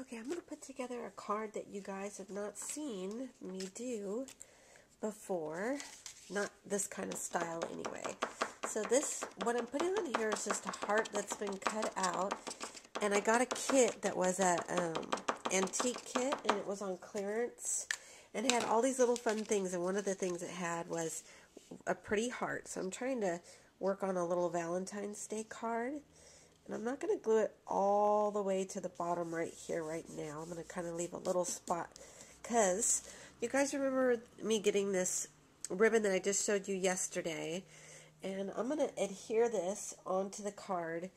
Okay, I'm going to put together a card that you guys have not seen me do before. Not this kind of style anyway. So what I'm putting on here is just a heart that's been cut out. And I got a kit that was a antique kit, and it was on clearance. And it had all these little fun things, and one of the things it had was a pretty heart. So I'm trying to work on a little Valentine's Day card. And I'm not going to glue it all the way to the bottom right here right now. I'm going to kind of leave a little spot because you guys remember me getting this ribbon that I just showed you yesterday. And I'm going to adhere this onto the card.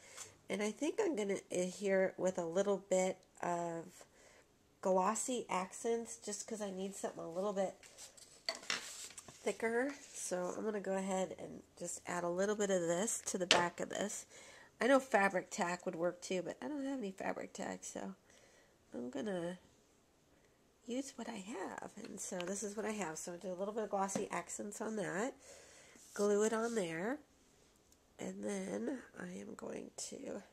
And I think I'm going to adhere it with a little bit of glossy accents just because I need something a little bit thicker. So I'm going to go ahead and just add a little bit of this to the back of this. I know fabric tack would work too, but I don't have any fabric tack, so I'm going to use what I have. And so this is what I have. So I'll do a little bit of glossy accents on that, glue it on there, and then I am going to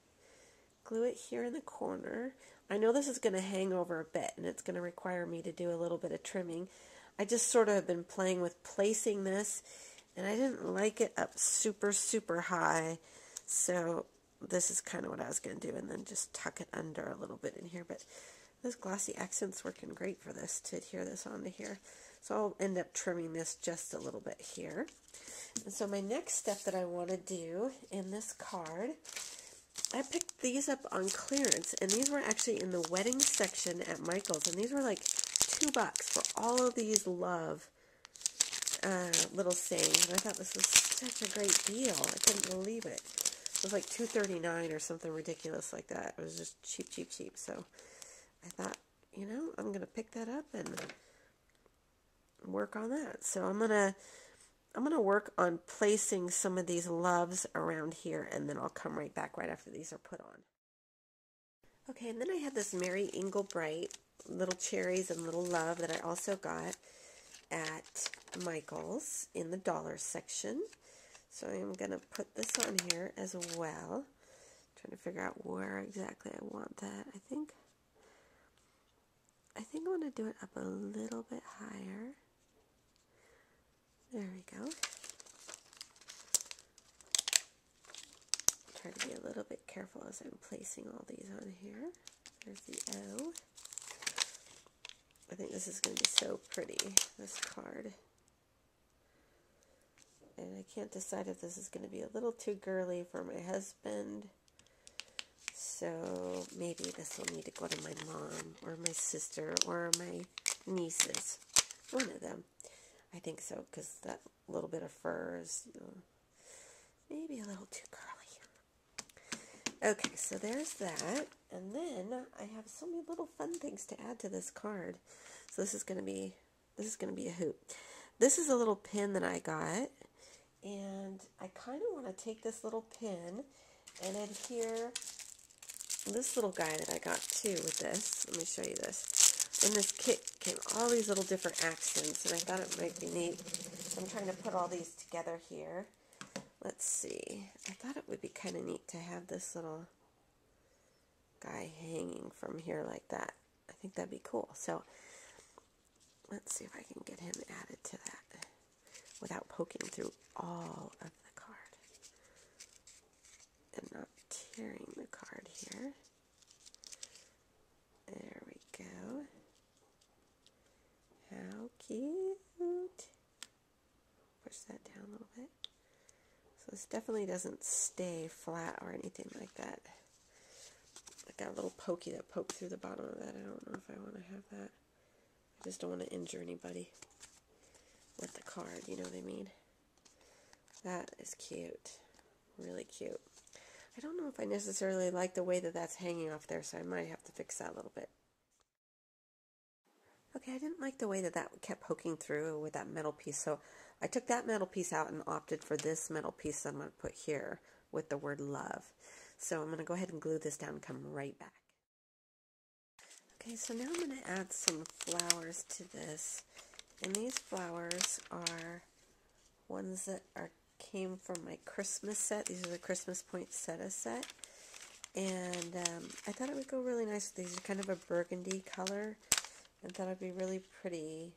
glue it here in the corner. I know this is going to hang over a bit, and it's going to require me to do a little bit of trimming. I just sort of have been playing with placing this, and I didn't like it up super, super high, so this is kind of what I was going to do, and then just tuck it under a little bit in here. But this glossy accent's working great for this, to adhere this onto here. So I'll end up trimming this just a little bit here. And so my next step that I want to do in this card, I picked these up on clearance, and these were actually in the wedding section at Michael's, and these were like $2 for all of these love little sayings. And I thought this was such a great deal. I couldn't believe it. It was like $2.39 or something ridiculous like that. It was just cheap, cheap, cheap. So I thought, you know, I'm going to pick that up and work on that. So I'm going to work on placing some of these loves around here, and then I'll come right back right after these are put on. Okay, and then I had this Mary Englebright little cherries and little love that I also got at Michael's in the dollar section. So I'm going to put this on here as well. Trying to figure out where exactly I want that. I think I want to do it up a little bit higher. There we go. Try to be a little bit careful as I'm placing all these on here. There's the O. I think this is going to be so pretty, this card. And I can't decide if this is going to be a little too girly for my husband. So maybe this will need to go to my mom or my sister or my nieces. One of them. I think so, because that little bit of fur is, you know, maybe a little too curly. Okay, so there's that. And then I have so many little fun things to add to this card. So this is going to be a hoot. This is a little pin that I got. And I kind of want to take this little pin and adhere this little guy that I got too with this. Let me show you this. In this kit came all these little different accents, and I thought it might be neat. I'm trying to put all these together here. Let's see. I thought it would be kind of neat to have this little guy hanging from here like that. I think that'd be cool. So let's see if I can get him added to that without poking through all of the card and not tearing the card here. There we go. How cute. Push that down a little bit. So this definitely doesn't stay flat or anything like that. I got a little pokey that poked through the bottom of that. I don't know if I want to have that. I just don't want to injure anybody with the card, you know what I mean? That is cute. Really cute. I don't know if I necessarily like the way that that's hanging off there, so I might have to fix that a little bit. Okay, I didn't like the way that that kept poking through with that metal piece, so I took that metal piece out and opted for this metal piece that I'm going to put here with the word love. So I'm going to go ahead and glue this down and come right back. Okay, so now I'm going to add some flowers to this. And these flowers are ones that came from my Christmas set. These are the Christmas poinsettia set. And I thought it would go really nice. These are kind of a burgundy color. I thought it'd be really pretty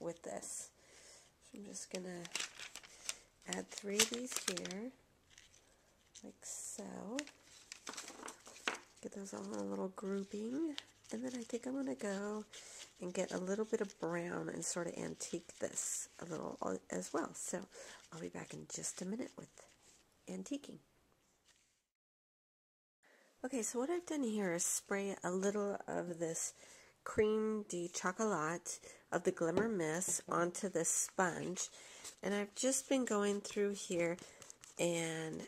with this. So I'm just going to add 3 of these here, like so. Get those all in a little grouping. And then I think I'm going to go and get a little bit of brown and sort of antique this a little as well. So I'll be back in just a minute with antiquing. Okay, so what I've done here is spray a little of this creme de chocolat of the Glimmer Mist onto this sponge. And I've just been going through here and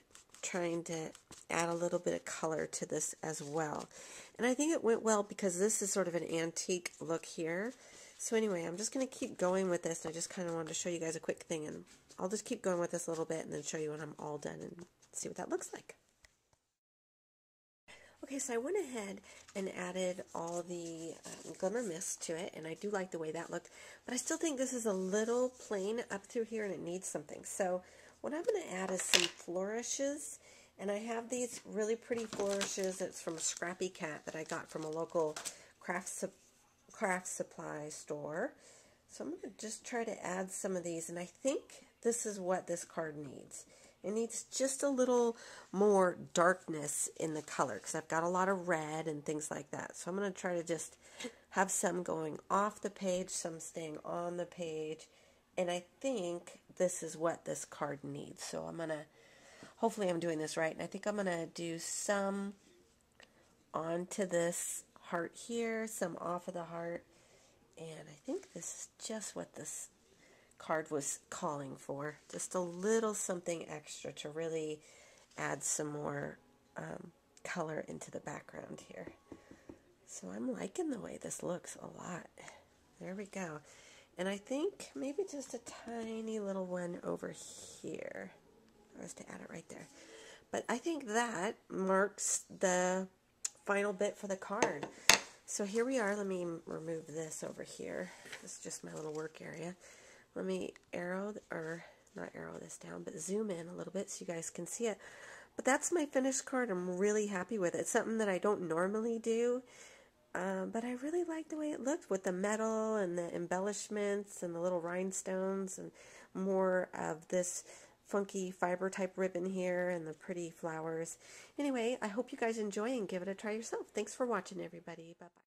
trying to add a little bit of color to this as well. And I think it went well because this is sort of an antique look here. So anyway, I'm just going to keep going with this. I just kind of wanted to show you guys a quick thing, and I'll just keep going with this a little bit and then show you when I'm all done and see what that looks like. Okay, so I went ahead and added all the Glimmer Mist to it, and I do like the way that looked, but I still think this is a little plain up through here and it needs something. So what I'm going to add is some flourishes, and I have these really pretty flourishes. It's from Scrappy Cat that I got from a local craft supply store. So I'm going to just try to add some of these, and I think this is what this card needs. It needs just a little more darkness in the color because I've got a lot of red and things like that. So I'm going to try to just have some going off the page, some staying on the page. And I think this is what this card needs. So I'm going to, hopefully I'm doing this right. And I think I'm going to do some onto this heart here, some off of the heart. And I think this is just what this card was calling for. Just a little something extra to really add some more color into the background here. So I'm liking the way this looks a lot. There we go. And I think maybe just a tiny little one over here. I was to add it right there. But I think that marks the final bit for the card. So here we are. Let me remove this over here. This is just my little work area. Let me not arrow this down, but zoom in a little bit so you guys can see it. But that's my finished card. I'm really happy with it. It's something that I don't normally do, but I really like the way it looked with the metal and the embellishments and the little rhinestones and more of this funky fiber type ribbon here and the pretty flowers. Anyway, I hope you guys enjoy and give it a try yourself. Thanks for watching, everybody. Bye-bye.